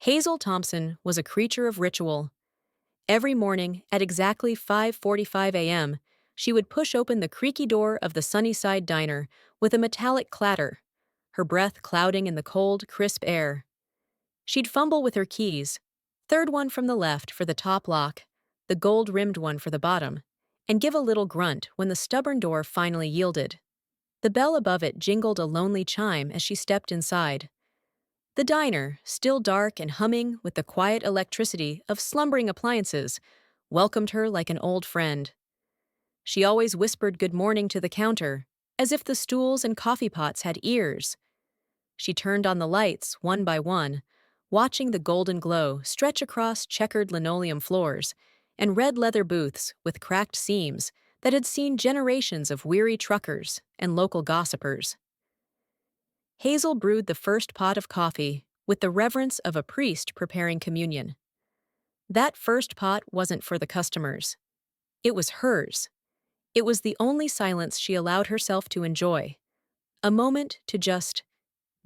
Hazel Thompson was a creature of ritual. Every morning, at exactly 5:45 a.m., she would push open the creaky door of the Sunnyside diner with a metallic clatter, her breath clouding in the cold, crisp air. She'd fumble with her keys, third one from the left for the top lock, the gold-rimmed one for the bottom, and give a little grunt when the stubborn door finally yielded. The bell above it jingled a lonely chime as she stepped inside. The diner, still dark and humming with the quiet electricity of slumbering appliances, welcomed her like an old friend. She always whispered good morning to the counter, as if the stools and coffee pots had ears. She turned on the lights one by one, watching the golden glow stretch across checkered linoleum floors and red leather booths with cracked seams that had seen generations of weary truckers and local gossipers. Hazel brewed the first pot of coffee with the reverence of a priest preparing communion. That first pot wasn't for the customers. It was hers. It was the only silence she allowed herself to enjoy. A moment to just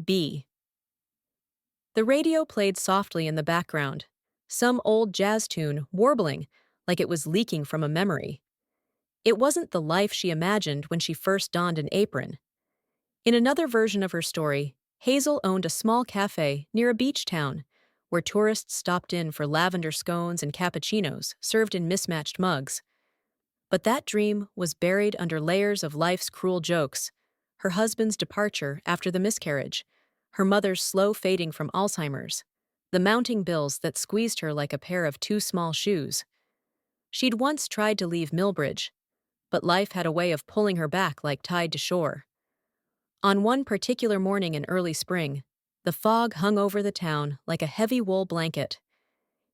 be. The radio played softly in the background, some old jazz tune warbling like it was leaking from a memory. It wasn't the life she imagined when she first donned an apron. In another version of her story, Hazel owned a small cafe near a beach town where tourists stopped in for lavender scones and cappuccinos served in mismatched mugs. But that dream was buried under layers of life's cruel jokes: her husband's departure after the miscarriage, her mother's slow fading from Alzheimer's, the mounting bills that squeezed her like a pair of too small shoes. She'd once tried to leave Millbridge, but life had a way of pulling her back like tide to shore. On one particular morning in early spring, the fog hung over the town like a heavy wool blanket.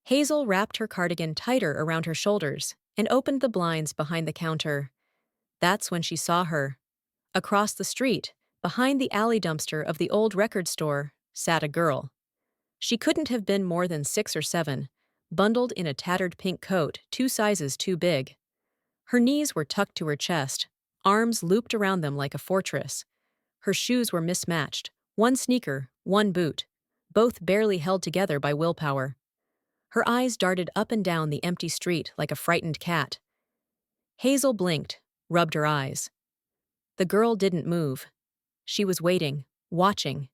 Hazel wrapped her cardigan tighter around her shoulders and opened the blinds behind the counter. That's when she saw her. Across the street, behind the alley dumpster of the old record store, sat a girl. She couldn't have been more than 6 or 7, bundled in a tattered pink coat 2 sizes too big. Her knees were tucked to her chest, arms looped around them like a fortress. Her shoes were mismatched, one sneaker, one boot, both barely held together by willpower. Her eyes darted up and down the empty street like a frightened cat. Hazel blinked, rubbed her eyes. The girl didn't move. She was waiting, watching.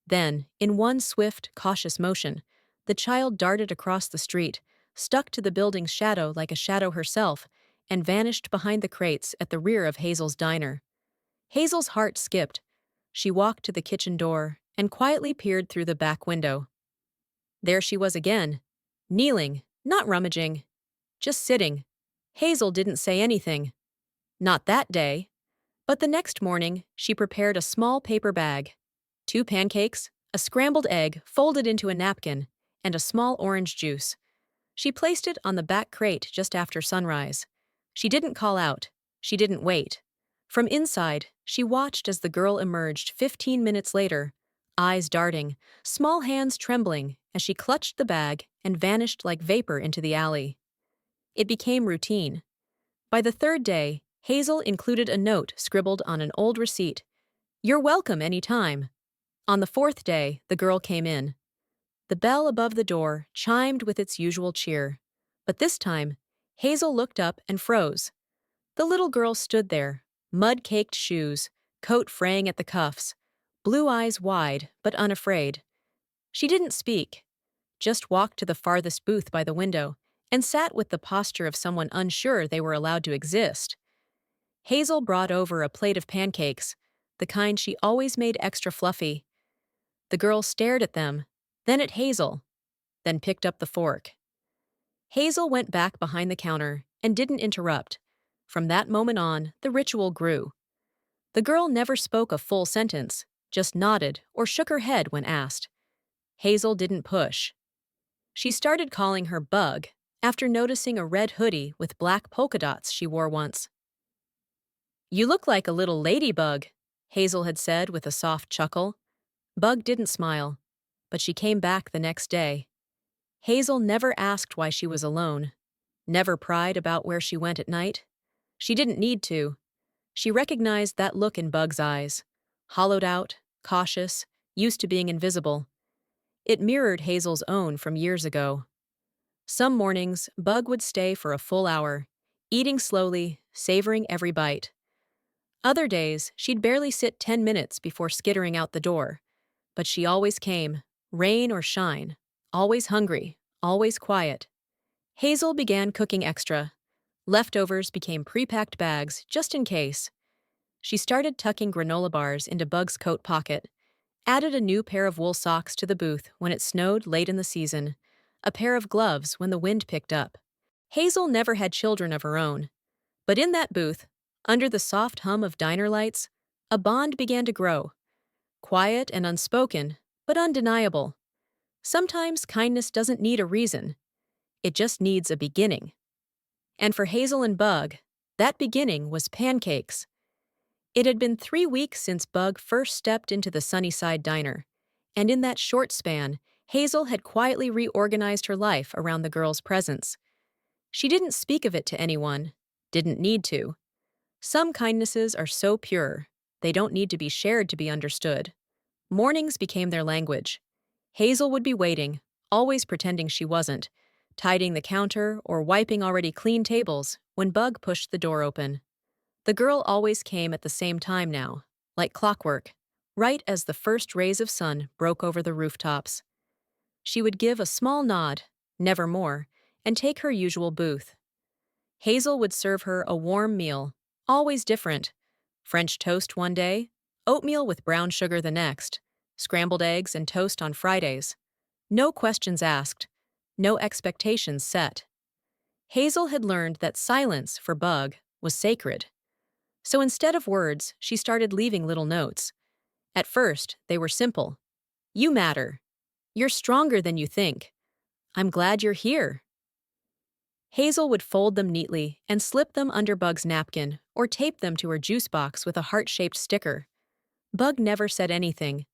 Then, in one swift, cautious motion, the child darted across the street, stuck to the building's shadow like a shadow herself, and vanished behind the crates at the rear of Hazel's diner. Hazel's heart skipped. She walked to the kitchen door and quietly peered through the back window. There she was again, kneeling, not rummaging, just sitting. Hazel didn't say anything. Not that day. But the next morning, she prepared a small paper bag, 2 pancakes, a scrambled egg folded into a napkin, and a small orange juice. She placed it on the back crate just after sunrise. She didn't call out. She didn't wait. From inside, she watched as the girl emerged 15 minutes later, eyes darting, small hands trembling as she clutched the bag and vanished like vapor into the alley. It became routine. By the 3rd day, Hazel included a note scribbled on an old receipt. "You're welcome any time." On the 4th day, the girl came in. The bell above the door chimed with its usual cheer. But this time, Hazel looked up and froze. The little girl stood there, mud-caked shoes, coat fraying at the cuffs, blue eyes wide but unafraid. She didn't speak, just walked to the farthest booth by the window and sat with the posture of someone unsure they were allowed to exist. Hazel brought over a plate of pancakes, the kind she always made extra fluffy. The girl stared at them, then at Hazel, then picked up the fork. Hazel went back behind the counter and didn't interrupt. From that moment on, the ritual grew. The girl never spoke a full sentence, just nodded or shook her head when asked. Hazel didn't push. She started calling her Bug after noticing a red hoodie with black polka dots she wore once. "You look like a little ladybug," Hazel had said with a soft chuckle. Bug didn't smile, but she came back the next day. Hazel never asked why she was alone, never pried about where she went at night. She didn't need to. She recognized that look in Bug's eyes, hollowed out, cautious, used to being invisible. It mirrored Hazel's own from years ago. Some mornings, Bug would stay for a full hour, eating slowly, savoring every bite. Other days, she'd barely sit 10 minutes before skittering out the door. But she always came, rain or shine, always hungry, always quiet. Hazel began cooking extra. Leftovers became pre-packed bags, just in case. She started tucking granola bars into Bug's coat pocket, added a new pair of wool socks to the booth when it snowed late in the season, a pair of gloves when the wind picked up. Hazel never had children of her own, but in that booth, under the soft hum of diner lights, a bond began to grow. Quiet and unspoken, but undeniable. Sometimes kindness doesn't need a reason. It just needs a beginning. And for Hazel and Bug, that beginning was pancakes. It had been 3 weeks since Bug first stepped into the Sunnyside diner, and in that short span, Hazel had quietly reorganized her life around the girl's presence. She didn't speak of it to anyone, didn't need to. Some kindnesses are so pure, they don't need to be shared to be understood. Mornings became their language. Hazel would be waiting, always pretending she wasn't, tidying the counter or wiping already clean tables when Bug pushed the door open. The girl always came at the same time now, like clockwork, right as the first rays of sun broke over the rooftops. She would give a small nod, never more, and take her usual booth. Hazel would serve her a warm meal, always different. French toast one day, oatmeal with brown sugar the next, scrambled eggs and toast on Fridays. No questions asked, no expectations set. Hazel had learned that silence, for Bug, was sacred. So instead of words, she started leaving little notes. At first, they were simple. You matter. You're stronger than you think. I'm glad you're here. Hazel would fold them neatly and slip them under Bug's napkin or tape them to her juice box with a heart-shaped sticker. Bug never said anything,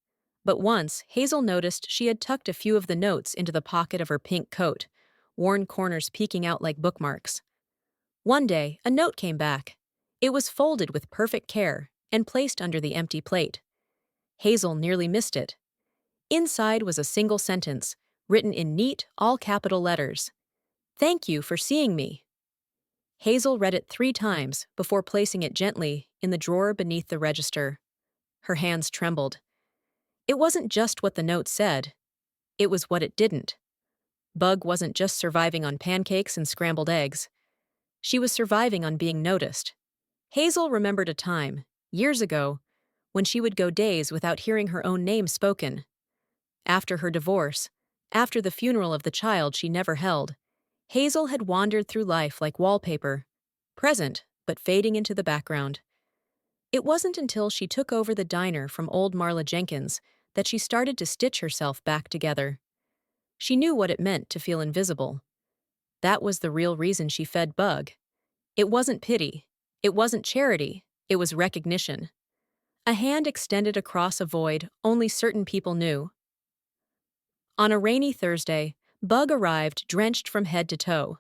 but once Hazel noticed she had tucked a few of the notes into the pocket of her pink coat, worn corners peeking out like bookmarks. One day, a note came back. It was folded with perfect care and placed under the empty plate. Hazel nearly missed it. Inside was a single sentence, written in neat, all-capital letters. "Thank you for seeing me." Hazel read it 3 times before placing it gently in the drawer beneath the register. Her hands trembled. It wasn't just what the note said. It was what it didn't. Bug wasn't just surviving on pancakes and scrambled eggs. She was surviving on being noticed. Hazel remembered a time, years ago, when she would go days without hearing her own name spoken. After her divorce, after the funeral of the child she never held, Hazel had wandered through life like wallpaper, present but fading into the background. It wasn't until she took over the diner from old Marla Jenkins that she started to stitch herself back together. She knew what it meant to feel invisible. That was the real reason she fed Bug. It wasn't pity. It wasn't charity. It was recognition. A hand extended across a void only certain people knew. On a rainy Thursday, Bug arrived drenched from head to toe.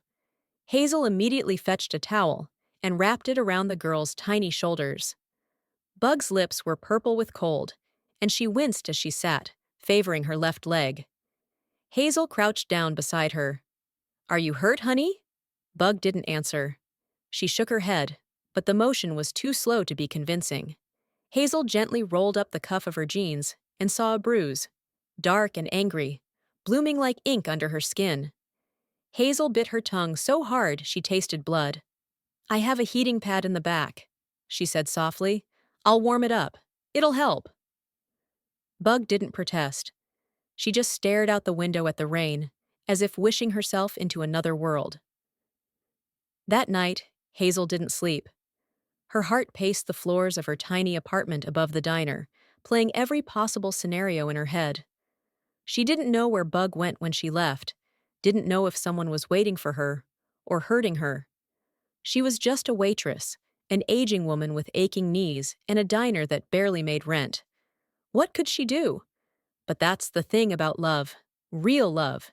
Hazel immediately fetched a towel and wrapped it around the girl's tiny shoulders. Bug's lips were purple with cold, and she winced as she sat, favoring her left leg. Hazel crouched down beside her. "Are you hurt, honey?" Bug didn't answer. She shook her head, but the motion was too slow to be convincing. Hazel gently rolled up the cuff of her jeans and saw a bruise, dark and angry, blooming like ink under her skin. Hazel bit her tongue so hard she tasted blood. "I have a heating pad in the back," she said softly. "I'll warm it up. It'll help." Bug didn't protest. She just stared out the window at the rain, as if wishing herself into another world. That night, Hazel didn't sleep. Her heart paced the floors of her tiny apartment above the diner, playing every possible scenario in her head. She didn't know where Bug went when she left, didn't know if someone was waiting for her, or hurting her. She was just a waitress, an aging woman with aching knees and a diner that barely made rent. What could she do? But that's the thing about love, real love.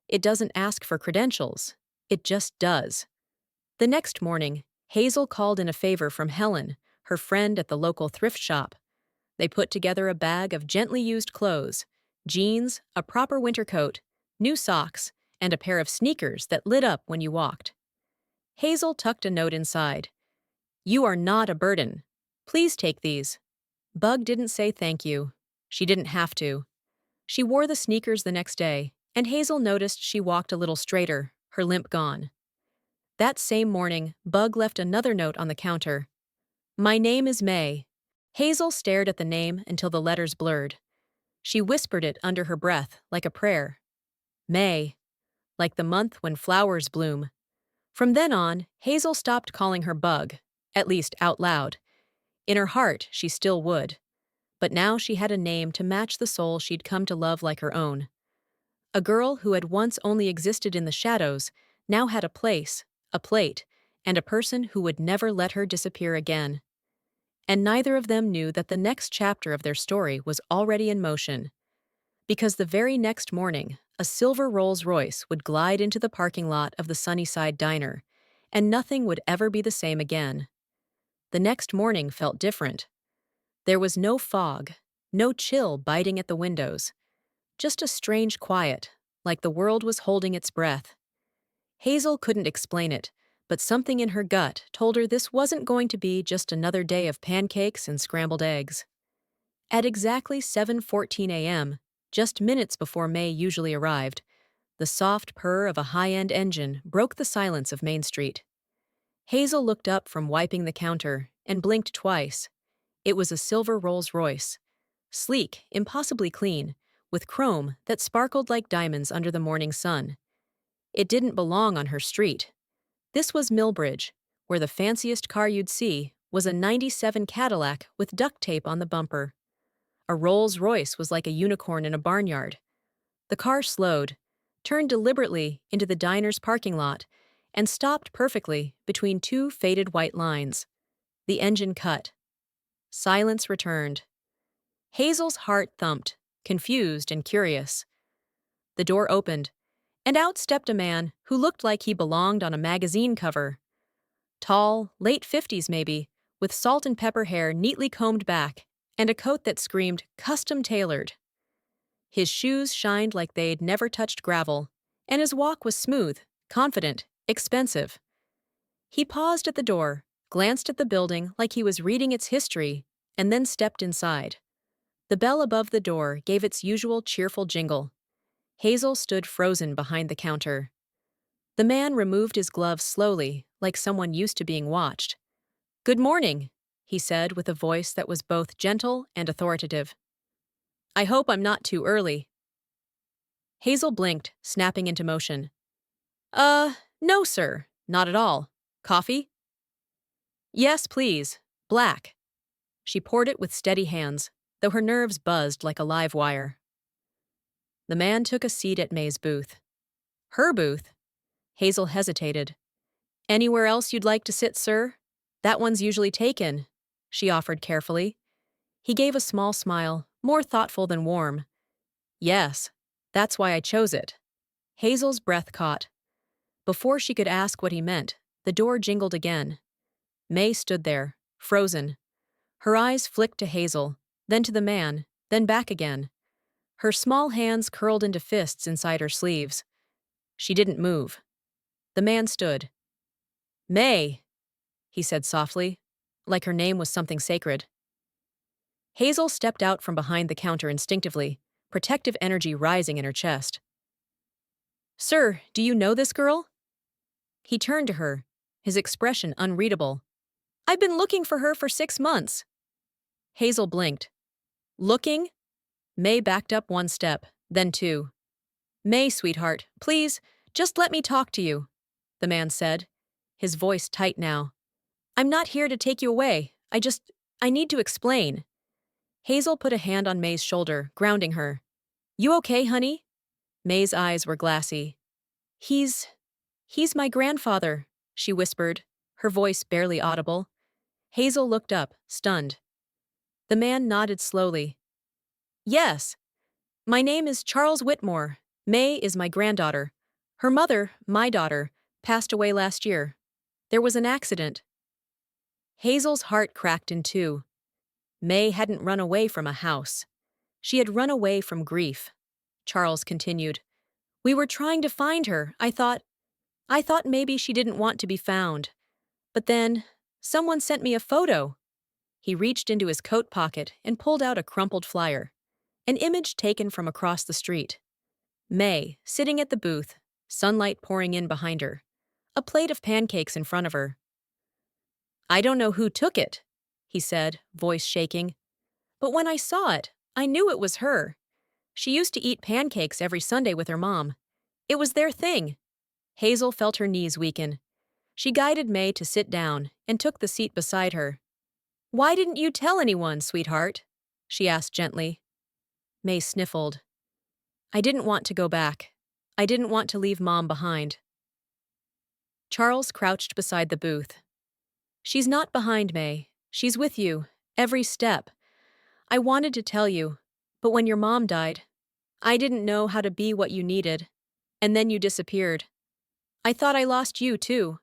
It doesn't ask for credentials. It just does. The next morning, Hazel called in a favor from Helen, her friend at the local thrift shop. They put together a bag of gently used clothes, jeans, a proper winter coat, new socks, and a pair of sneakers that lit up when you walked. Hazel tucked a note inside. "You are not a burden. Please take these." Bug didn't say thank you. She didn't have to. She wore the sneakers the next day, and Hazel noticed she walked a little straighter, her limp gone. That same morning, Bug left another note on the counter. "My name is May." Hazel stared at the name until the letters blurred. She whispered it under her breath, like a prayer. May, like the month when flowers bloom. From then on, Hazel stopped calling her Bug, at least out loud. In her heart, she still would. But now she had a name to match the soul she'd come to love like her own. A girl who had once only existed in the shadows now had a place, a plate, and a person who would never let her disappear again. And neither of them knew that the next chapter of their story was already in motion. Because the very next morning, a silver Rolls-Royce would glide into the parking lot of the Sunnyside Diner, and nothing would ever be the same again. The next morning felt different. There was no fog, no chill biting at the windows, just a strange quiet, like the world was holding its breath. Hazel couldn't explain it, but something in her gut told her this wasn't going to be just another day of pancakes and scrambled eggs. At exactly 7:14 a.m., just minutes before May usually arrived, the soft purr of a high-end engine broke the silence of Main Street. Hazel looked up from wiping the counter and blinked twice. It was a silver Rolls-Royce. Sleek, impossibly clean, with chrome that sparkled like diamonds under the morning sun. It didn't belong on her street. This was Millbridge, where the fanciest car you'd see was a '97 Cadillac with duct tape on the bumper. A Rolls-Royce was like a unicorn in a barnyard. The car slowed, turned deliberately into the diner's parking lot, and stopped perfectly between two faded white lines. The engine cut. Silence returned. Hazel's heart thumped, confused and curious. The door opened, and out stepped a man who looked like he belonged on a magazine cover. Tall, late 50s maybe, with salt and pepper hair neatly combed back, and a coat that screamed custom tailored. His shoes shined like they'd never touched gravel, and his walk was smooth, confident, expensive. He paused at the door, glanced at the building like he was reading its history, and then stepped inside. The bell above the door gave its usual cheerful jingle. Hazel stood frozen behind the counter. The man removed his gloves slowly, like someone used to being watched. "Good morning," he said with a voice that was both gentle and authoritative. "I hope I'm not too early." Hazel blinked, snapping into motion. No, sir, not at all. Coffee?" "Yes, please. Black." She poured it with steady hands, though her nerves buzzed like a live wire. The man took a seat at May's booth. Her booth? Hazel hesitated. "Anywhere else you'd like to sit, sir? That one's usually taken," she offered carefully. He gave a small smile, more thoughtful than warm. "Yes, that's why I chose it." Hazel's breath caught. Before she could ask what he meant, the door jingled again. May stood there, frozen. Her eyes flicked to Hazel, then to the man, then back again. Her small hands curled into fists inside her sleeves. She didn't move. The man stood. "May," he said softly, like her name was something sacred. Hazel stepped out from behind the counter instinctively, protective energy rising in her chest. "Sir, do you know this girl?" He turned to her, his expression unreadable. "I've been looking for her for 6 months." Hazel blinked. "Looking?" May backed up one step, then two. "May, sweetheart, please, just let me talk to you," the man said, his voice tight now. "I'm not here to take you away. I need to explain." Hazel put a hand on May's shoulder, grounding her. "You okay, honey?" May's eyes were glassy. He's my grandfather," she whispered, her voice barely audible. Hazel looked up, stunned. The man nodded slowly. "Yes. My name is Charles Whitmore. May is my granddaughter. Her mother, my daughter, passed away last year. There was an accident." Hazel's heart cracked in two. May hadn't run away from a house. She had run away from grief. Charles continued. "We were trying to find her. I thought maybe she didn't want to be found. But then, someone sent me a photo." He reached into his coat pocket and pulled out a crumpled flyer. An image taken from across the street. May, sitting at the booth, sunlight pouring in behind her. A plate of pancakes in front of her. "I don't know who took it," he said, voice shaking. "But when I saw it, I knew it was her. She used to eat pancakes every Sunday with her mom. It was their thing." Hazel felt her knees weaken. She guided May to sit down and took the seat beside her. "Why didn't you tell anyone, sweetheart?" she asked gently. May sniffled. "I didn't want to go back. I didn't want to leave Mom behind." Charles crouched beside the booth. "She's not behind, May. She's with you, every step. I wanted to tell you, but when your mom died, I didn't know how to be what you needed. And then you disappeared. I thought I lost you, too."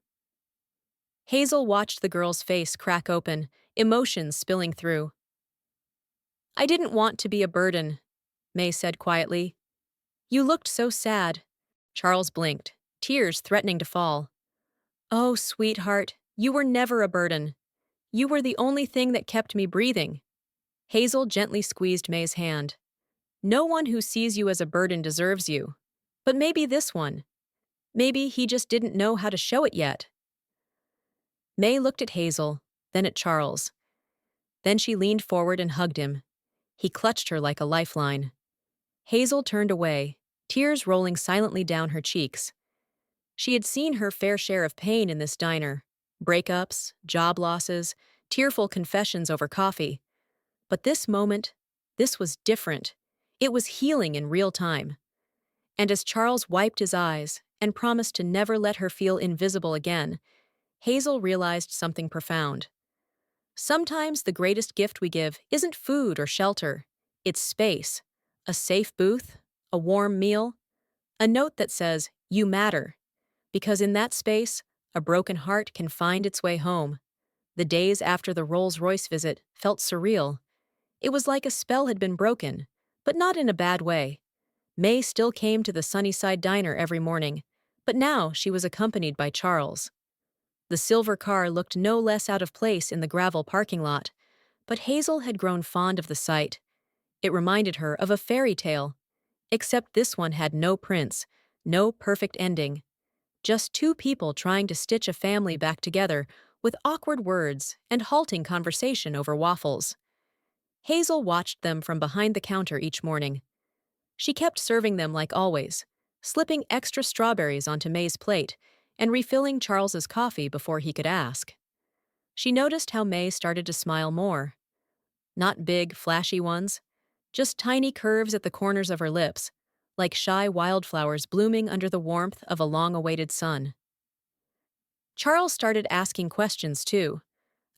Hazel watched the girl's face crack open, emotions spilling through. "I didn't want to be a burden," May said quietly. "You looked so sad." Charles blinked, tears threatening to fall. "Oh, sweetheart, you were never a burden. You were the only thing that kept me breathing." Hazel gently squeezed May's hand. "No one who sees you as a burden deserves you. But maybe this one. Maybe he just didn't know how to show it yet." May looked at Hazel, then at Charles. Then she leaned forward and hugged him. He clutched her like a lifeline. Hazel turned away, tears rolling silently down her cheeks. She had seen her fair share of pain in this diner. Breakups, job losses, tearful confessions over coffee. But this moment, this was different. It was healing in real time. And as Charles wiped his eyes and promised to never let her feel invisible again, Hazel realized something profound. Sometimes the greatest gift we give isn't food or shelter. It's space. A safe booth, a warm meal, a note that says, "You matter." Because in that space, a broken heart can find its way home. The days after the Rolls-Royce visit felt surreal. It was like a spell had been broken, but not in a bad way. May still came to the Sunnyside Diner every morning, but now she was accompanied by Charles. The silver car looked no less out of place in the gravel parking lot, but Hazel had grown fond of the sight. It reminded her of a fairy tale, except this one had no prince, no perfect ending. Just two people trying to stitch a family back together with awkward words and halting conversation over waffles. Hazel watched them from behind the counter each morning. She kept serving them like always, slipping extra strawberries onto May's plate and refilling Charles's coffee before he could ask. She noticed how May started to smile more. Not big, flashy ones, just tiny curves at the corners of her lips, like shy wildflowers blooming under the warmth of a long-awaited sun. Charles started asking questions, too.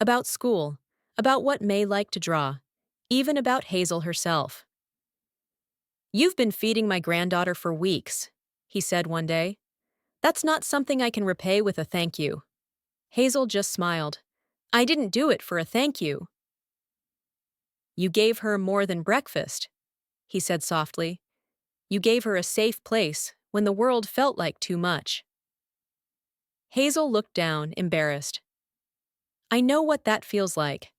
About school, about what May liked to draw, even about Hazel herself. "You've been feeding my granddaughter for weeks," he said one day. "That's not something I can repay with a thank you." Hazel just smiled. "I didn't do it for a thank you." "You gave her more than breakfast," he said softly. "You gave her a safe place when the world felt like too much." Hazel looked down, embarrassed. "I know what that feels like.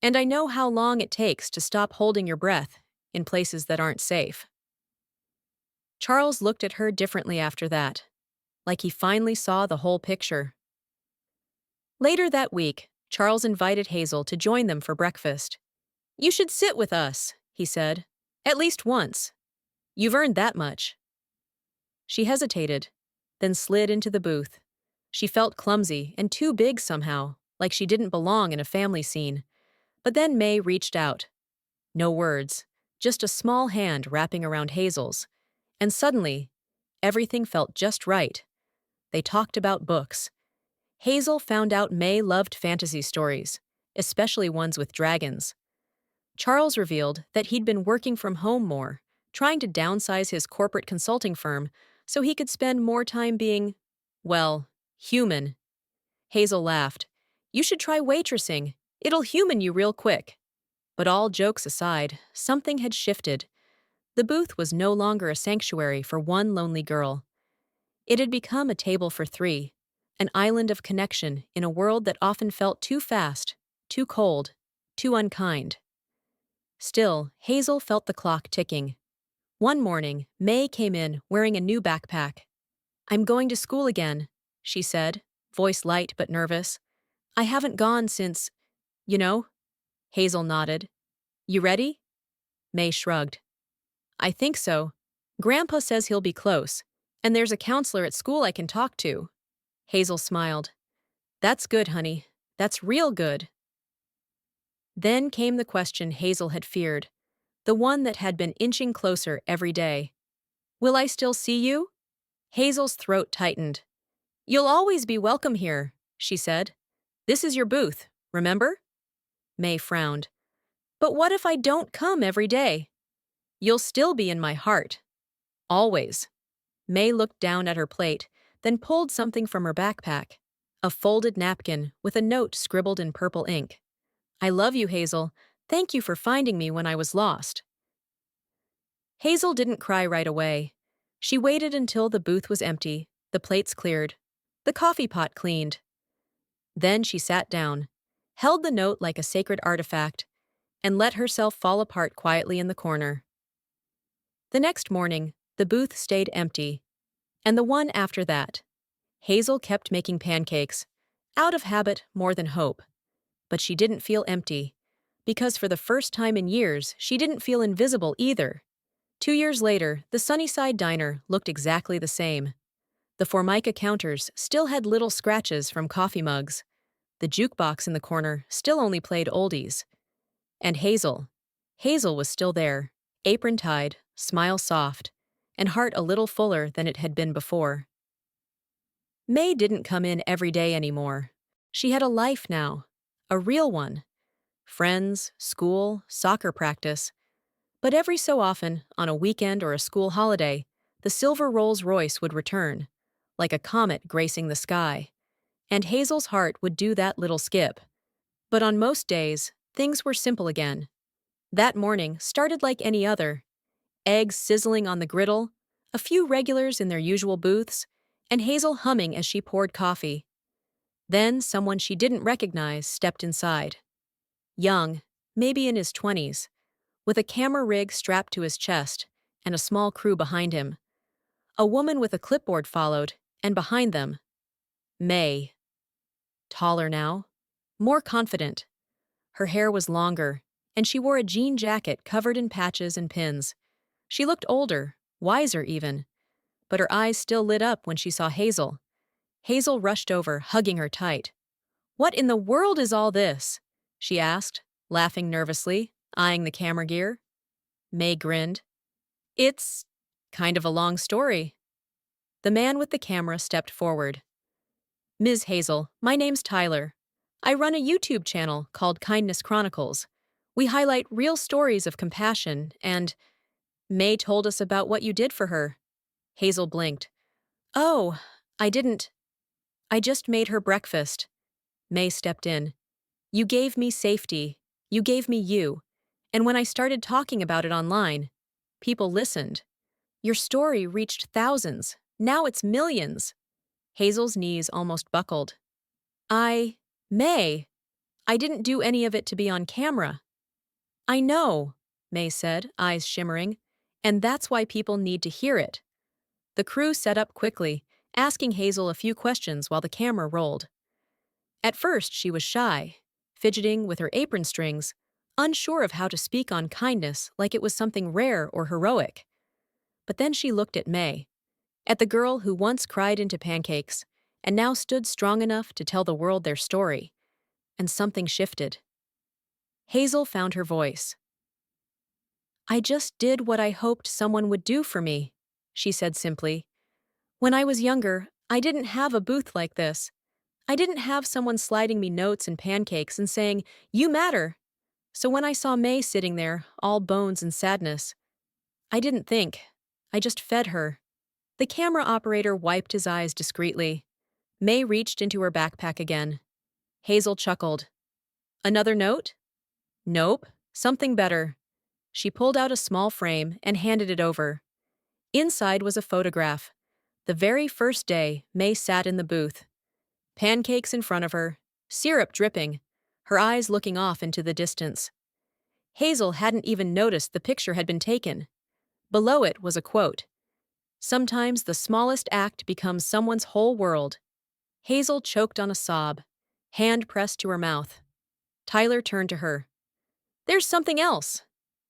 And I know how long it takes to stop holding your breath in places that aren't safe." Charles looked at her differently after that, like he finally saw the whole picture. Later that week, Charles invited Hazel to join them for breakfast. "You should sit with us," he said. "At least once. You've earned that much." She hesitated, then slid into the booth. She felt clumsy and too big somehow, like she didn't belong in a family scene. But then May reached out. No words, just a small hand wrapping around Hazel's. And suddenly, everything felt just right. They talked about books. Hazel found out May loved fantasy stories, especially ones with dragons. Charles revealed that he'd been working from home more, trying to downsize his corporate consulting firm so he could spend more time being, well, human. Hazel laughed. "You should try waitressing. It'll human you real quick." But all jokes aside, something had shifted. The booth was no longer a sanctuary for one lonely girl. It had become a table for three, an island of connection in a world that often felt too fast, too cold, too unkind. Still, Hazel felt the clock ticking. One morning, May came in wearing a new backpack. "I'm going to school again," she said, voice light but nervous. "I haven't gone since, you know." Hazel nodded. "You ready?" May shrugged. "I think so. Grandpa says he'll be close, and there's a counselor at school I can talk to." Hazel smiled. "That's good, honey. That's real good." Then came the question Hazel had feared, the one that had been inching closer every day. "Will I still see you?" Hazel's throat tightened. "You'll always be welcome here," she said. "This is your booth, remember?" May frowned. "But what if I don't come every day?" "You'll still be in my heart. Always." May looked down at her plate, then pulled something from her backpack. A folded napkin with a note scribbled in purple ink. "I love you, Hazel. Thank you for finding me when I was lost." Hazel didn't cry right away. She waited until the booth was empty, the plates cleared, the coffee pot cleaned. Then she sat down, held the note like a sacred artifact, and let herself fall apart quietly in the corner. The next morning, the booth stayed empty, and the one after that. Hazel kept making pancakes, out of habit more than hope. But she didn't feel empty, because for the first time in years, she didn't feel invisible either. 2 years later, the Sunnyside Diner looked exactly the same. The Formica counters still had little scratches from coffee mugs. The jukebox in the corner still only played oldies. And Hazel was still there, apron tied, smile soft, and heart a little fuller than it had been before. May didn't come in every day anymore. She had a life now, a real one. Friends, school, soccer practice. But every so often, on a weekend or a school holiday, the silver Rolls-Royce would return, like a comet gracing the sky. And Hazel's heart would do that little skip. But on most days, things were simple again. That morning started like any other. Eggs sizzling on the griddle, a few regulars in their usual booths, and Hazel humming as she poured coffee. Then someone she didn't recognize stepped inside. Young, maybe in his 20s, with a camera rig strapped to his chest and a small crew behind him. A woman with a clipboard followed, and behind them, May. Taller now, more confident. Her hair was longer, and she wore a jean jacket covered in patches and pins. She looked older, wiser even, but her eyes still lit up when she saw Hazel. Hazel rushed over, hugging her tight. "What in the world is all this?" she asked, laughing nervously, eyeing the camera gear. May grinned. "It's kind of a long story." The man with the camera stepped forward. "Ms. Hazel, my name's Tyler. I run a YouTube channel called Kindness Chronicles. We highlight real stories of compassion and—" May told us about what you did for her. Hazel blinked. "Oh, I didn't. I just made her breakfast." May stepped in. "You gave me safety. You gave me you. And when I started talking about it online, people listened. Your story reached thousands. Now it's millions." Hazel's knees almost buckled. May, I didn't do any of it to be on camera." "I know," May said, eyes shimmering, "and that's why people need to hear it." The crew set up quickly, asking Hazel a few questions while the camera rolled. At first, she was shy, fidgeting with her apron strings, unsure of how to speak on kindness like it was something rare or heroic. But then she looked at May, at the girl who once cried into pancakes and now stood strong enough to tell the world their story, and something shifted. Hazel found her voice. "I just did what I hoped someone would do for me," she said simply. "When I was younger, I didn't have a booth like this. I didn't have someone sliding me notes and pancakes and saying, 'You matter.' So when I saw May sitting there, all bones and sadness, I didn't think. I just fed her." The camera operator wiped his eyes discreetly. May reached into her backpack again. Hazel chuckled. "Another note?" "Nope. Something better." She pulled out a small frame and handed it over. Inside was a photograph. The very first day, May sat in the booth. Pancakes in front of her, syrup dripping, her eyes looking off into the distance. Hazel hadn't even noticed the picture had been taken. Below it was a quote. "Sometimes the smallest act becomes someone's whole world." Hazel choked on a sob, hand pressed to her mouth. Tyler turned to her. "There's something else."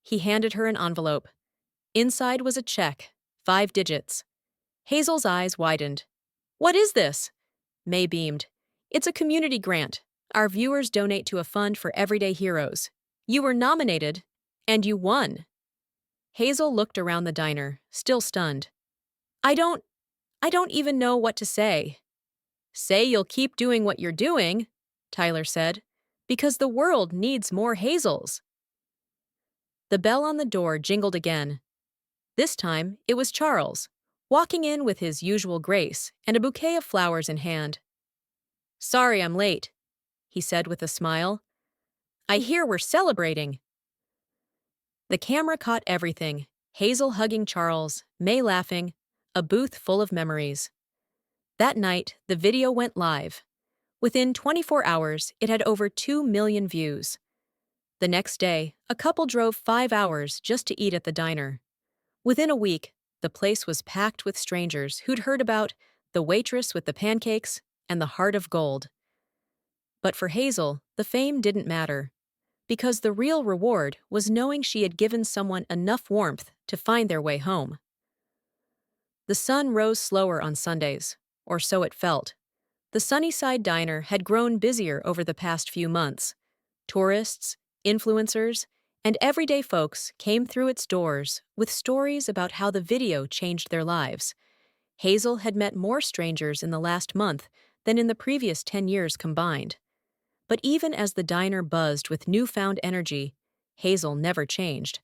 He handed her an envelope. Inside was a check, 5 digits. Hazel's eyes widened. "What is this?" May beamed. "It's a community grant. Our viewers donate to a fund for everyday heroes. You were nominated, and you won." Hazel looked around the diner, still stunned. I don't even know what to say." "Say you'll keep doing what you're doing," Tyler said, "because the world needs more Hazels." The bell on the door jingled again. This time, it was Charles, walking in with his usual grace and a bouquet of flowers in hand. "Sorry I'm late," he said with a smile. "I hear we're celebrating." The camera caught everything: Hazel hugging Charles, May laughing, a booth full of memories. That night, the video went live. Within 24 hours, it had over 2 million views. The next day, a couple drove 5 hours just to eat at the diner. Within a week, the place was packed with strangers who'd heard about the waitress with the pancakes and the heart of gold. But for Hazel, the fame didn't matter, because the real reward was knowing she had given someone enough warmth to find their way home. The sun rose slower on Sundays, or so it felt. The Sunnyside Diner had grown busier over the past few months. Tourists, influencers, and everyday folks came through its doors with stories about how the video changed their lives. Hazel had met more strangers in the last month than in the previous 10 years combined. But even as the diner buzzed with newfound energy, Hazel never changed.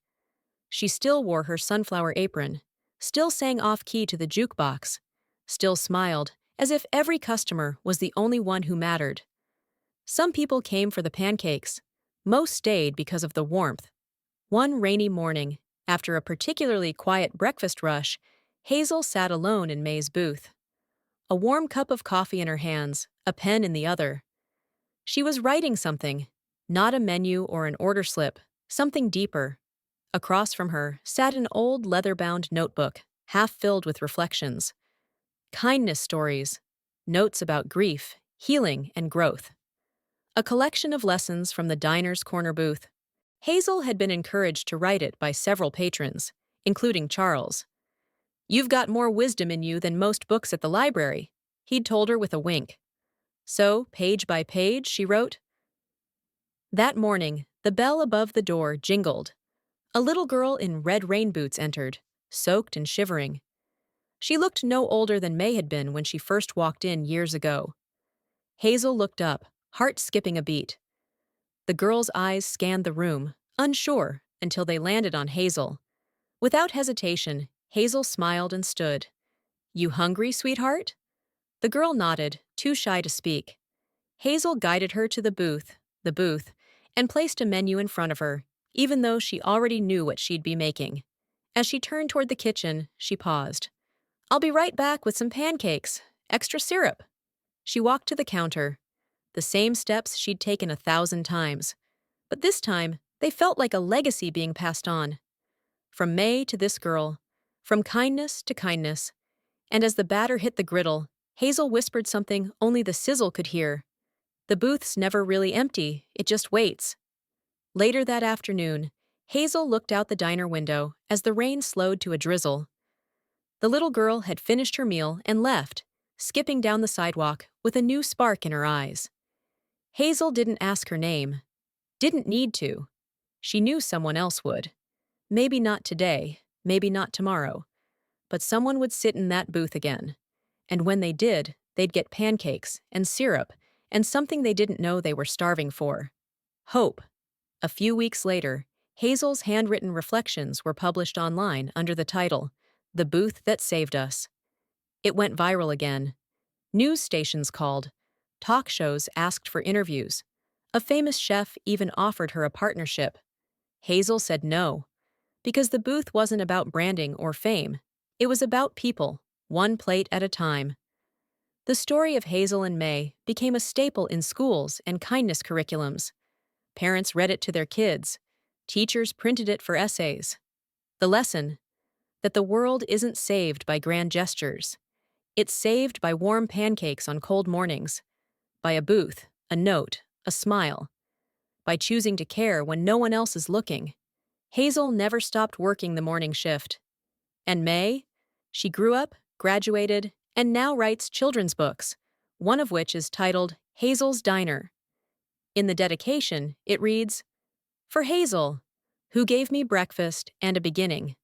She still wore her sunflower apron, still sang off-key to the jukebox, still smiled as if every customer was the only one who mattered. Some people came for the pancakes. Most stayed because of the warmth. One rainy morning, after a particularly quiet breakfast rush, Hazel sat alone in May's booth. A warm cup of coffee in her hands, a pen in the other. She was writing something, not a menu or an order slip, something deeper. Across from her sat an old leather-bound notebook, half filled with reflections. Kindness stories, notes about grief, healing, and growth. A collection of lessons from the diner's corner booth. Hazel had been encouraged to write it by several patrons, including Charles. "You've got more wisdom in you than most books at the library," he'd told her with a wink. So, page by page, she wrote. That morning, the bell above the door jingled. A little girl in red rain boots entered, soaked and shivering. She looked no older than May had been when she first walked in years ago. Hazel looked up, heart skipping a beat. The girl's eyes scanned the room, unsure, until they landed on Hazel. Without hesitation, Hazel smiled and stood. "You hungry, sweetheart?" The girl nodded, too shy to speak. Hazel guided her to the booth, and placed a menu in front of her, even though she already knew what she'd be making. As she turned toward the kitchen, she paused. "I'll be right back with some pancakes. Extra syrup." She walked to the counter. The same steps she'd taken 1,000 times. But this time, they felt like a legacy being passed on. From May to this girl. From kindness to kindness. And as the batter hit the griddle, Hazel whispered something only the sizzle could hear. "The booth's never really empty, it just waits." Later that afternoon, Hazel looked out the diner window as the rain slowed to a drizzle. The little girl had finished her meal and left, skipping down the sidewalk with a new spark in her eyes. Hazel didn't ask her name. Didn't need to. She knew someone else would. Maybe not today, maybe not tomorrow. But someone would sit in that booth again. And when they did, they'd get pancakes and syrup and something they didn't know they were starving for. Hope. A few weeks later, Hazel's handwritten reflections were published online under the title, "The Booth That Saved Us." It went viral again. News stations called. Talk shows asked for interviews. A famous chef even offered her a partnership. Hazel said no. Because the booth wasn't about branding or fame. It was about people, one plate at a time. The story of Hazel and May became a staple in schools and kindness curriculums. Parents read it to their kids. Teachers printed it for essays. The lesson: that the world isn't saved by grand gestures. It's saved by warm pancakes on cold mornings, by a booth, a note, a smile, by choosing to care when no one else is looking. Hazel never stopped working the morning shift. And May? She grew up, graduated, and now writes children's books, one of which is titled Hazel's Diner. In the dedication, it reads, "For Hazel, who gave me breakfast and a beginning."